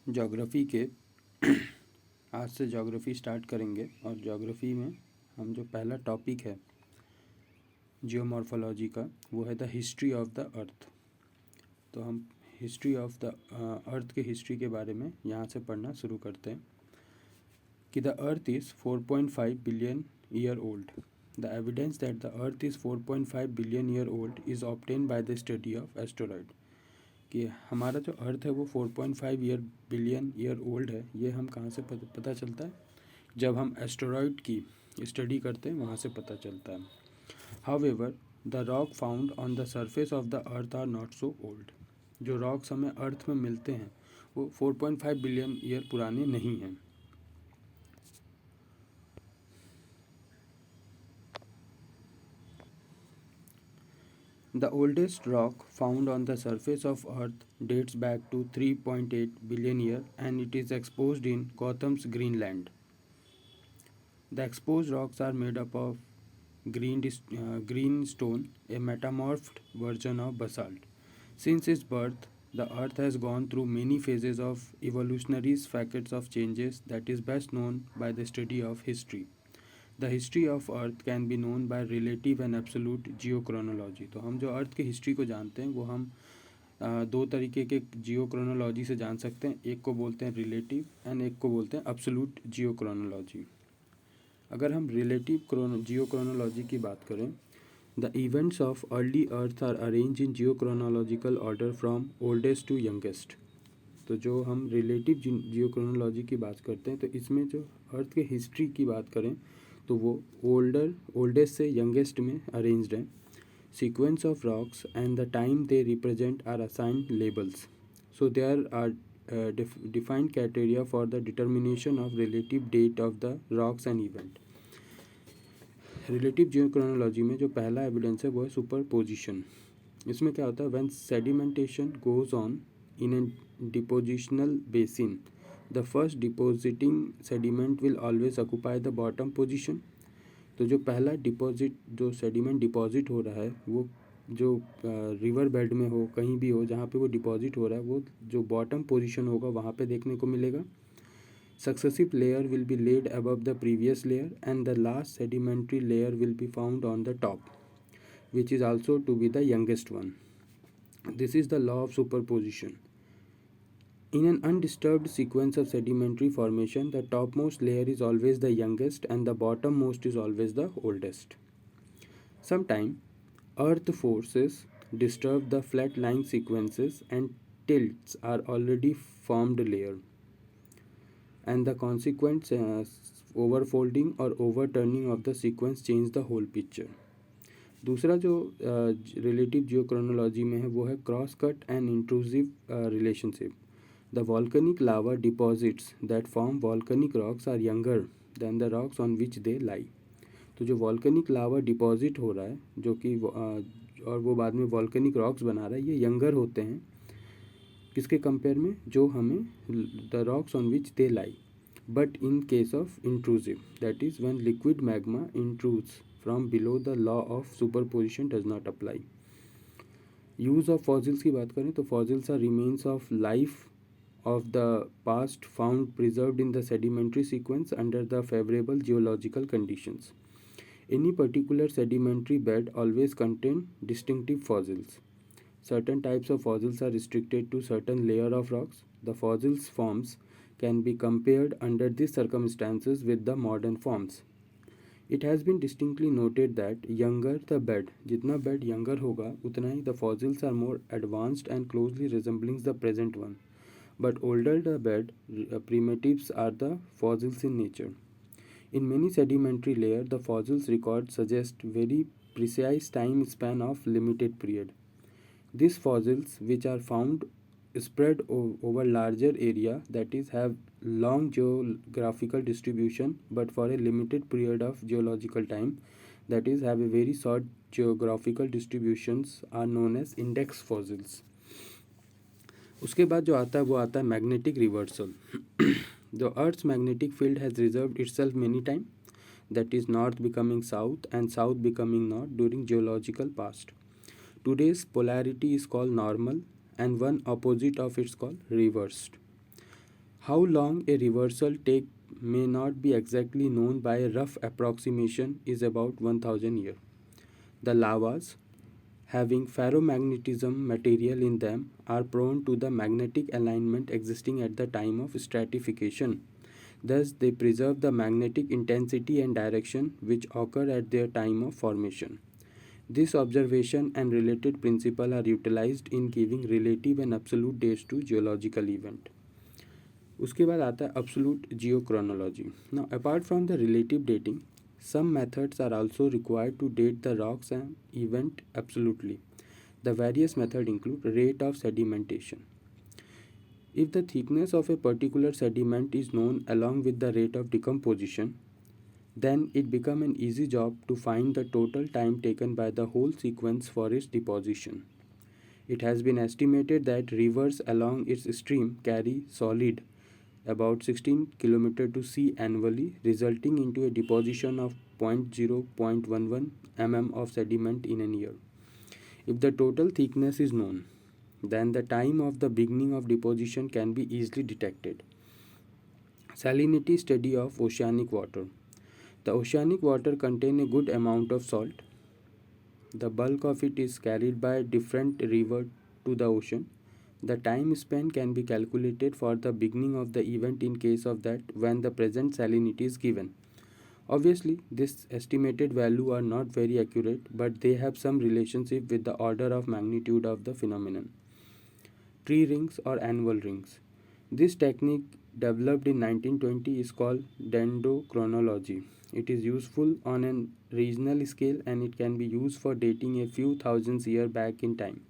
Geography के आज से ज्योग्राफ़ी स्टार्ट करेंगे और ज्योग्राफ़ी में हम जो पहला टॉपिक है जियोमॉर्फोलॉजी का वो है द हिस्ट्री ऑफ द अर्थ। तो हम हिस्ट्री ऑफ द अर्थ के हिस्ट्री के बारे में यहाँ से पढ़ना शुरू करते हैं कि the earth is 4.5 billion year old. The evidence that the earth is 4.5 billion year old is obtain by the study of asteroid. कि हमारा जो अर्थ है वो 4.5 बिलियन ईयर ओल्ड है। ये हम कहाँ से पता चलता है? जब हम एस्टेरॉयड की स्टडी करते हैं वहाँ से पता चलता है। However the rock found on the surface of the earth are not so old. जो रॉक्स हमें अर्थ में मिलते हैं वो 4.5 बिलियन ईयर पुराने नहीं हैं। The oldest rock found on the surface of Earth dates back to 3.8 billion years and it is exposed in Gotham's Greenland. The exposed rocks are made up of greenstone, a metamorphed version of basalt. Since its birth, the Earth has gone through many phases of evolutionary facets of changes that is best known by the study of history. The history of earth can be known by relative and absolute geochronology. तो हम जो अर्थ की history को जानते हैं वो हम दो तरीके के जियोक्रोनोलॉजी से जान सकते हैं। एक को बोलते हैं रिलेटिव एंड एक को बोलते हैं एब्सोल्यूट जियोक्रोनोलॉजी। अगर हम रिलेटिव जियोक्रोनोलॉजी की बात करें, the events of early earth are arrange in geochronological order from oldest to youngest. तो जो हम रिलेटिव जियोक्रोनोलॉजी की बात करते हैं तो इसमें जो अर्थ के हिस्ट्री की बात करें तो वो ओल्डेस्ट से यंगेस्ट में अरेंज्ड है। Sequence of rocks and the time they represent are assigned labels. So there are defined criteria for the determination of relative date of the rocks and event. Relative geochronology में जो पहला evidence है वो है superposition. इसमें क्या होता है? When sedimentation goes on in an depositional basin, the first depositing sediment will always occupy the bottom position. तो जो पहला डिपॉजिट जो सेडिमेंट डिपॉजिट हो रहा है वो जो रिवर बेड में हो, कहीं भी हो जहाँ पे वो डिपॉजिट हो रहा है, वो जो बॉटम पोजीशन होगा वहाँ पे देखने को मिलेगा। Successive layer will be laid above the previous layer and the last sedimentary layer will be found on the top, which is also to be the youngest one. This is the law of superposition. In an undisturbed sequence of sedimentary formation, the topmost layer is always the youngest and the bottommost is always the oldest. Sometimes, earth forces disturb the flat-lying sequences and tilts are already formed layer, and the consequent overfolding or overturning of the sequence change the whole picture. दूसरा जो relative geochronology में है वो है cross cut and intrusive relationship. The volcanic lava deposits that form volcanic rocks are younger than the rocks on which they lie. तो जो volcanic लावा deposit हो रहा है जो कि और वो बाद में वॉल्केनिक रॉक्स बना रहा है, ये यंगर होते हैं किसके कंपेयर में? जो हमें the rocks on which they lie. But in case of intrusive, that is when liquid magma intrudes from below, the law of superposition does not apply. Use of fossils की बात करें तो fossils are remains of life of the past found preserved in the sedimentary sequence under the favourable geological conditions. Any particular sedimentary bed always contain distinctive fossils. Certain types of fossils are restricted to certain layer of rocks. The fossils forms can be compared under these circumstances with the modern forms. It has been distinctly noted that younger the bed, जितना bed younger होगा उतना ही the fossils are more advanced and closely resembling the present one. But older the bed, primitives are the fossils in nature. In many sedimentary layers, the fossils record suggest very precise time span of limited period. These fossils, which are found spread over larger area, that is have long geographical distribution but for a limited period of geological time, that is have a very short geographical distributions, are known as index fossils. उसके बाद जो आता है वो आता है magnetic reversal. The Earth's magnetic field has reserved itself many times, that is north becoming south and south becoming north during geological past. Today's polarity is called normal and one opposite of it's called reversed. How long a reversal take may not be exactly known by a rough approximation is about 1000 years. The lavas, having ferromagnetism material in them, are prone to the magnetic alignment existing at the time of stratification. Thus, they preserve the magnetic intensity and direction which occur at their time of formation. This observation and related principle are utilized in giving relative and absolute dates to geological event. उसके बाद आता है absolute geochronology. Now, apart from the relative dating, some methods are also required to date the rocks and event absolutely. The various methods include rate of sedimentation. If the thickness of a particular sediment is known along with the rate of decomposition, then it becomes an easy job to find the total time taken by the whole sequence for its deposition. It has been estimated that rivers along its stream carry solid about 16 km to sea annually, resulting into a deposition of 0.11 mm of sediment in a year. If the total thickness is known, then the time of the beginning of deposition can be easily detected. Salinity study of oceanic water. The oceanic water contains a good amount of salt. The bulk of it is carried by different rivers to the ocean. The time spent can be calculated for the beginning of the event in case of that when the present salinity is given. Obviously, this estimated value are not very accurate, but they have some relationship with the order of magnitude of the phenomenon. Tree rings or annual rings. This technique, developed in 1920, is called dendrochronology. It is useful on a regional scale and it can be used for dating a few thousands years back in time.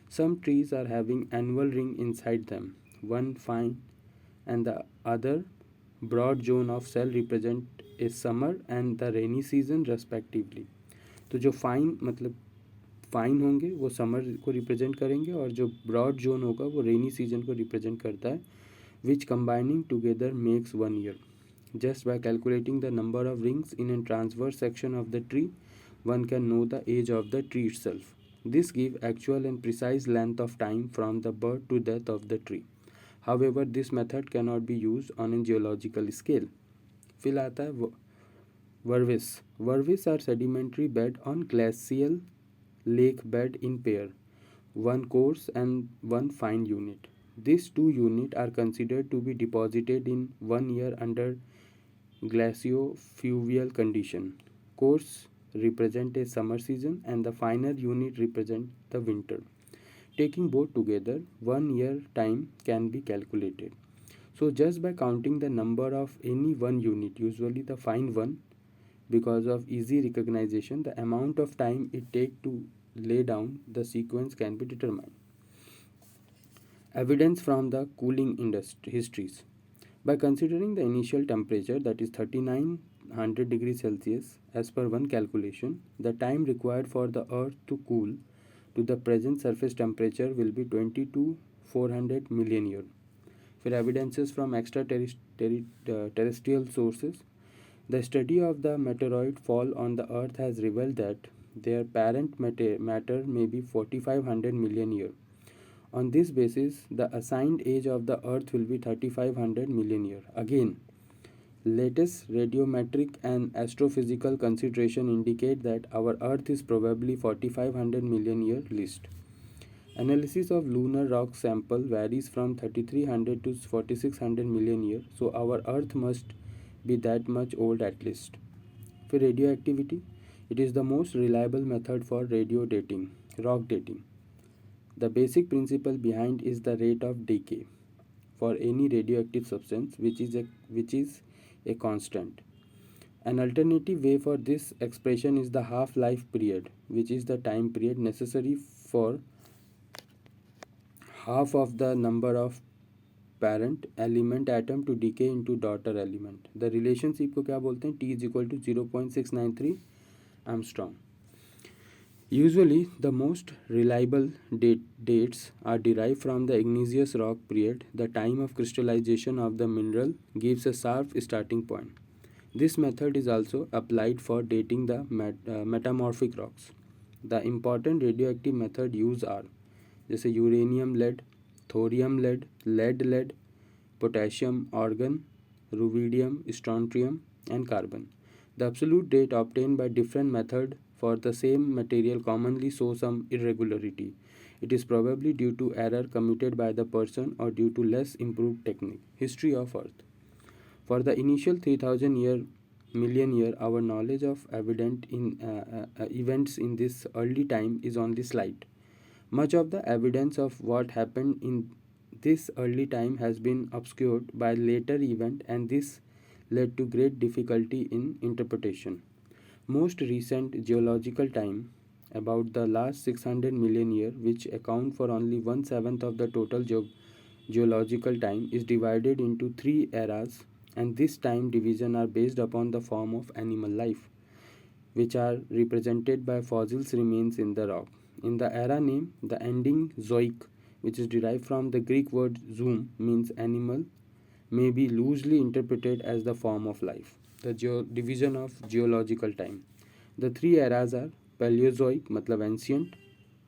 Some trees are having annual ring inside them. One fine and the other broad zone of cell represent a summer and the rainy season respectively. तो जो fine मतलब fine होंगे वो summer को represent करेंगे और जो broad zone होगा वो रेनी सीजन को रिप्रेजेंट करता है which combining together makes 1 year. Just by calculating the number of rings in a transverse section of the tree, one can know the age of the tree itself. This gives actual and precise length of time from the birth to death of the tree. However, this method cannot be used on a geological scale. फिर आता है वर्विस. Vervis are sedimentary bed on glacial lake bed in pair, one coarse and one fine unit. These two units are considered to be deposited in 1 year under glaciofluvial condition. Coarse represent a summer season and the finer unit represent the winter. Taking both together, 1 year time can be calculated. So just by counting the number of any one unit, usually the fine one, because of easy recognition, the amount of time it takes to lay down the sequence can be determined. Evidence from the cooling histories. By considering the initial temperature, that is 3900 degrees Celsius, as per one calculation, the time required for the earth to cool to the present surface temperature will be 22,400 million years. For evidences from extraterrestrial sources, the study of the meteoroid fall on the earth has revealed that their parent matter may be 4500 million years. On this basis, the assigned age of the earth will be 3500 million years. Again, latest radiometric and astrophysical consideration indicate that our earth is probably 4500 million years least. Analysis of lunar rock sample varies from 3300 to 4600 million years, so our earth must be that much old at least. For radioactivity, it is the most reliable method for radio dating, rock dating. The basic principle behind is the rate of decay for any radioactive substance which is a constant. An alternative way for this expression is the half-life period, which is the time period necessary for half of the number of parent element atom to decay into daughter element. The relationship को क्या बोलते हैं? T is equal to 0.693 Armstrong. Usually, the most reliable dates are derived from the igneous rock period. The time of crystallization of the mineral gives a sharp starting point. This method is also applied for dating the metamorphic rocks. The important radioactive method used are जैसे uranium lead, thorium lead, lead, potassium, argon, rubidium, strontium, and carbon. The absolute date obtained by different method for the same material commonly show some irregularity. It is probably due to error committed by the person or due to less improved technique. History of Earth. For the initial 3000 million year, our knowledge of evident in events in this early time is only slight. Much of the evidence of what happened in this early time has been obscured by later event, and this led to great difficulty in interpretation. Most recent geological time, about the last 600 million years, which account for only one seventh of the total geological time, is divided into three eras, and this time division are based upon the form of animal life, which are represented by fossils remains in the rock. In the era name, the ending zoic, which is derived from the Greek word zoom, means animal, may be loosely interpreted as the form of life. The division of geological time. The three eras are Paleozoic, matlab ancient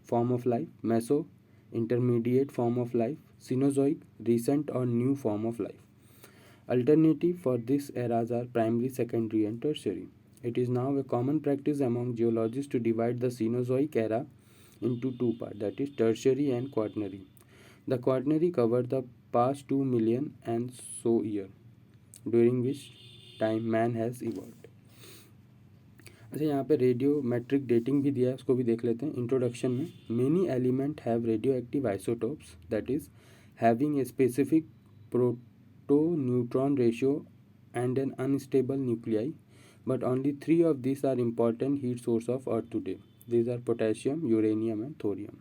form of life, Meso, intermediate form of life, Cenozoic, recent or new form of life. Alternative for these eras are primary, secondary, and tertiary. It is now a common practice among geologists to divide the Cenozoic era into two parts, that is, tertiary and quaternary. The quaternary cover the past 2 million and so year, during which time man has evolved. अच्छा, यहाँ पे radio matric dating भी दिया है, उसको भी देख लेते हैं. इंट्रोडक्शन में, many element have radio active isotopes that is having a specific proto neutron ratio and an unstable nuclei, but only three of these are important heat source of Earth today. These are potassium, uranium, and thorium.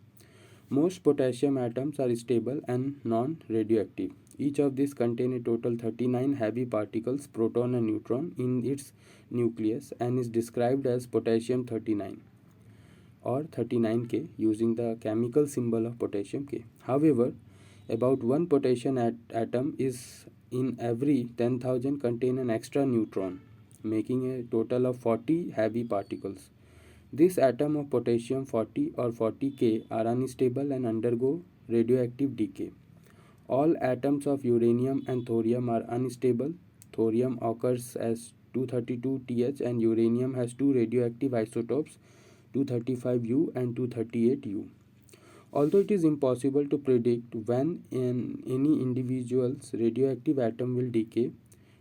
Most potassium atoms are stable and non-radioactive. Each of these contain a total 39 heavy particles, proton and neutron, in its nucleus and is described as potassium 39 or 39K using the chemical symbol of potassium K. However, about one potassium atom is in every 10,000 contain an extra neutron, making a total of 40 heavy particles. This atom of potassium 40 or 40K are unstable and undergo radioactive decay. All atoms of uranium and thorium are unstable. Thorium occurs as 232Th and uranium has two radioactive isotopes, 235U and 238U. Although it is impossible to predict when any individual's radioactive atom will decay,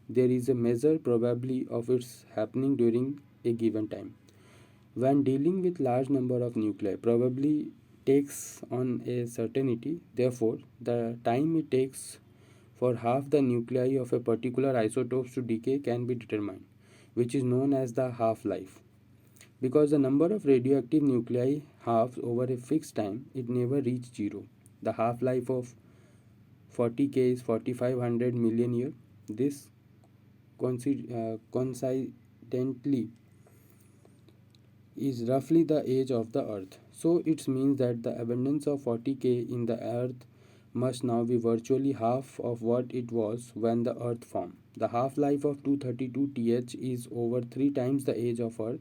there is a measure probability of its happening during a given time. When dealing with large number of nuclei, probably takes on a certainty. Therefore, the time it takes for half the nuclei of a particular isotope to decay can be determined, which is known as the half-life. Because the number of radioactive nuclei halves over a fixed time, it never reaches zero. The half-life of 40K is 4500 million years. This coincidentally is roughly the age of the Earth. So it means that the abundance of 40K in the Earth must now be virtually half of what it was when the Earth formed. The half-life of 232Th is over 3 times the age of Earth.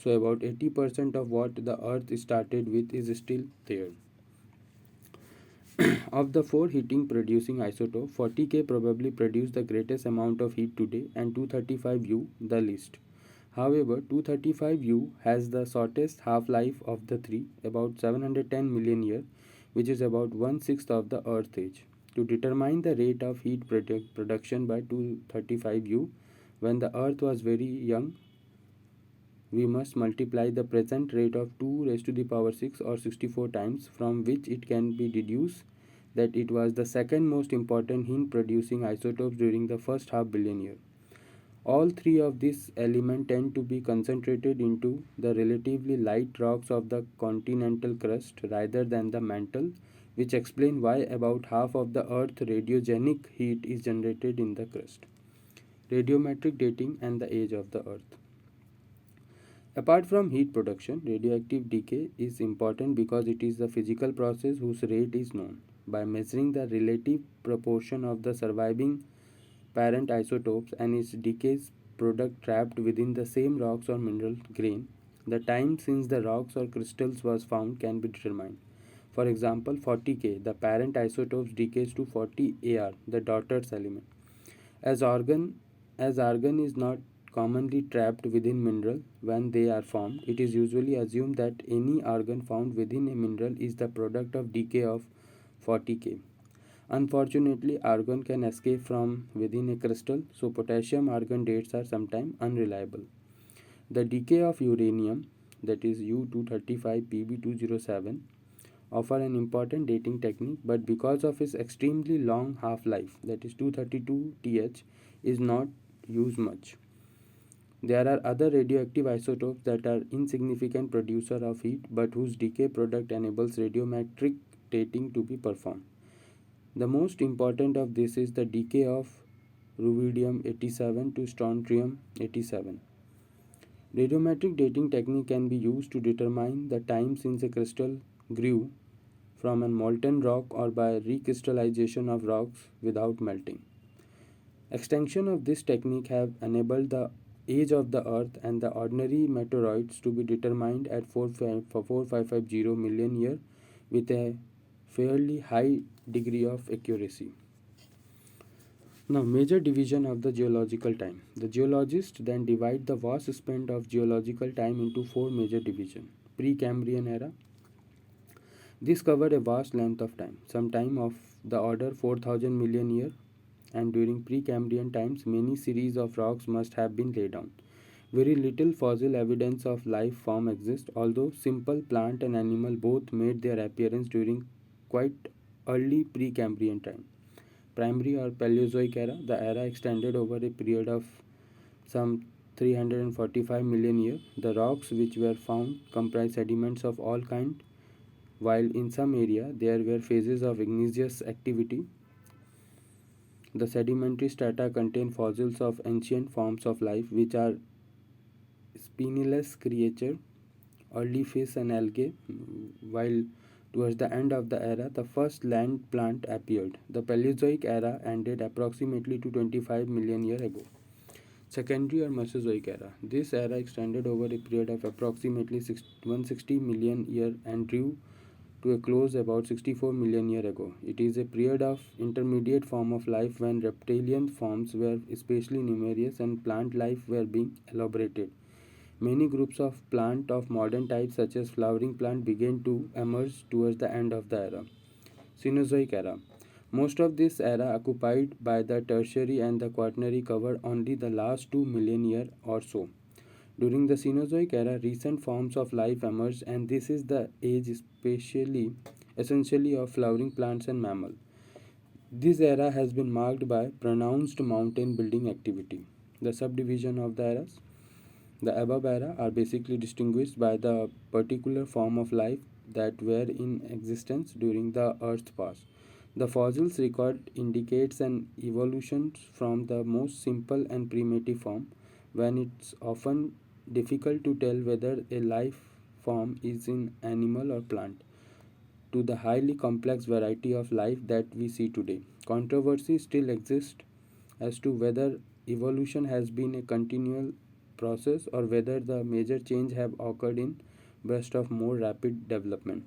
So about 80% of what the Earth started with is still there. Of the four heating producing isotopes, 40K probably produced the greatest amount of heat today and 235U the least. However, 235U has the shortest half-life of the three, about 710 million years, which is about 1/6 of the Earth age. To determine the rate of heat production by 235U, when the Earth was very young, we must multiply the present rate of 2 raised to the power 6 or 64 times, from which it can be deduced that it was the second most important heat producing isotopes during the first half billion year. All three of these elements tend to be concentrated into the relatively light rocks of the continental crust rather than the mantle, which explain why about half of the Earth's radiogenic heat is generated in the crust. Radiometric dating and the age of the Earth. Apart from heat production, radioactive decay is important because it is the physical process whose rate is known. By measuring the relative proportion of the surviving parent isotopes and its decay product trapped within the same rocks or mineral grain, the time since the rocks or crystals was found can be determined. For example, 40K, the parent isotopes decays to 40 AR, the daughter's element. As argon, as argon is not commonly trapped within mineral when they are formed, it is usually assumed that any argon found within a mineral is the product of decay of 40K. Unfortunately, argon can escape from within a crystal, so potassium argon dates are sometimes unreliable. The decay of uranium, that is U-235Pb207, offer an important dating technique, but because of its extremely long half-life, that is 232 Th, is not used much. There are other radioactive isotopes that are insignificant producer of heat but whose decay product enables radiometric dating to be performed. The most important of this is the decay of rubidium 87 to strontium 87. Radiometric dating technique can be used to determine the time since a crystal grew from a molten rock or by recrystallization of rocks without melting. Extension of this technique have enabled the age of the earth and the ordinary meteoroids to be determined at 4550 million years with a fairly high degree of accuracy. Now, major division of the geological time. The geologists then divide the vast span of geological time into four major divisions. Precambrian era. This covered a vast length of time, some time of the order 4000 million years, and during Precambrian times, many series of rocks must have been laid down. Very little fossil evidence of life form exists, although simple plant and animal both made their appearance during quite early Precambrian time. Primary or Paleozoic era, the era extended over a period of some 345 million years. The rocks which were found comprise sediments of all kinds, while in some area there were phases of igneous activity. The sedimentary strata contain fossils of ancient forms of life which are spineless creatures, early fish and algae, while towards the end of the era, the first land plant appeared. The Paleozoic era ended approximately 225 million years ago. Secondary or Mesozoic era. This era extended over a period of approximately 160 million years and drew to a close about 64 million years ago. It is a period of intermediate form of life when reptilian forms were especially numerous and plant life were being elaborated. Many groups of plant of modern type such as flowering plant began to emerge towards the end of the era. Cenozoic era. Most of this era occupied by the tertiary and the quaternary covered only the last 2 million years or so. During the Cenozoic era, recent forms of life emerged, and this is the age essentially of flowering plants and mammals. This era has been marked by pronounced mountain building activity. The subdivision of the eras. The above era are basically distinguished by the particular form of life that were in existence during the Earth's past. The fossils record indicates an evolution from the most simple and primitive form, when it's often difficult to tell whether a life form is in animal or plant, to the highly complex variety of life that we see today. Controversy still exists as to whether evolution has been a continual process or whether the major change have occurred in bursts of more rapid development.